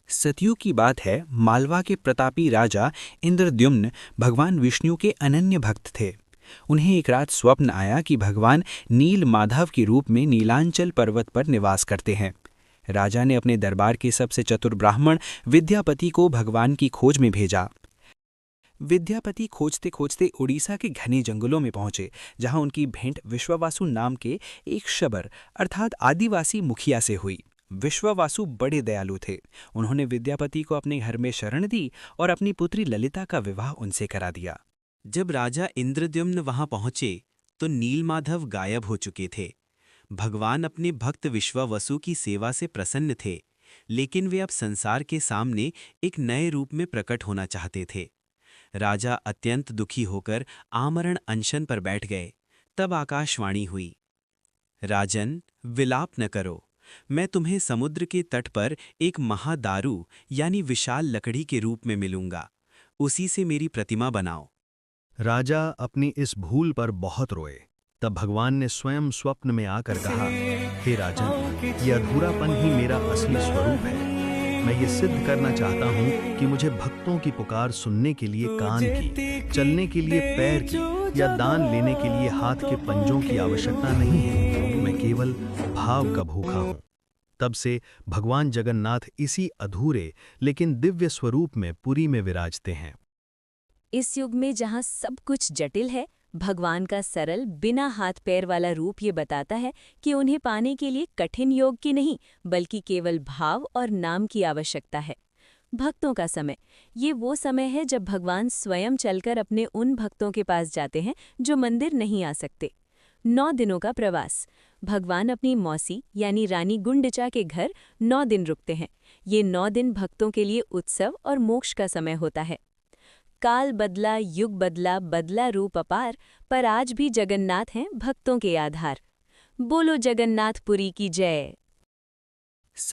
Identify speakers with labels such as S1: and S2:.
S1: सतयुग की बात है। मालवा के प्रतापी राजा इंद्रद्युम्न भगवान विष्णु के अनन्य भक्त थे। उन्हें एक रात स्वप्न आया कि भगवान नील माधव के रूप में नीलांचल पर्वत पर निवास करते हैं। राजा ने अपने दरबार के सबसे चतुर ब्राह्मण विद्यापति को भगवान की खोज में भेजा। विद्यापति खोजते खोजते उड़ीसा के घने जंगलों में पहुंचे, जहां उनकी भेंट विश्ववासु नाम के एक शबर अर्थात आदिवासी मुखिया से हुई। विश्ववासु बड़े दयालु थे। उन्होंने विद्यापति को अपने घर में शरण दी और अपनी पुत्री ललिता का विवाह उनसे करा दिया।
S2: जब राजा इंद्रद्युम्न वहां पहुंचे तो नीलमाधव गायब हो चुके थे। भगवान अपने भक्त विश्वावसु की सेवा से प्रसन्न थे, लेकिन वे अब संसार के सामने एक नए रूप में प्रकट होना चाहते थे। राजा अत्यंत दुखी होकर आमरण अनशन पर बैठ गए। तब आकाशवाणी हुई, राजन, विलाप न करो। मैं तुम्हें समुद्र के तट पर एक महादारू यानी विशाल लकड़ी के रूप में मिलूंगा। उसी से मेरी प्रतिमा बनाओ।
S3: राजा अपनी इस भूल पर बहुत रोए। तब भगवान ने स्वयं स्वप्न में आकर कहा, हे राजन, ये अधूरापन ही मेरा असली स्वरूप है। मैं ये सिद्ध करना चाहता हूँ कि मुझे भक्तों की पुकार सुनने के लिए कान की, चलने के लिए पैर की या दान लेने के लिए हाथ के पंजों की आवश्यकता नहीं है। मैं केवल भाव का भूखा हूँ। तब से भगवान जगन्नाथ इसी अधूरे लेकिन दिव्य स्वरूप में पुरी में विराजते हैं।
S4: इस युग में जहाँ सब कुछ जटिल है, भगवान का सरल बिना हाथ पैर वाला रूप ये बताता है कि उन्हें पाने के लिए कठिन योग की नहीं बल्कि केवल भाव और नाम की आवश्यकता है। भक्तों का समय, ये वो समय है जब भगवान स्वयं चलकर अपने उन भक्तों के पास जाते हैं जो मंदिर नहीं आ सकते। 9 दिनों का प्रवास, भगवान अपनी मौसी यानी रानी गुंडचा के घर 9 दिन रुकते हैं। ये 9 दिन भक्तों के लिए उत्सव और मोक्ष का समय होता है। काल बदला, युग बदला, बदला रूप अपार, पर आज भी जगन्नाथ हैं भक्तों के आधार। बोलो जगन्नाथपुरी की जय।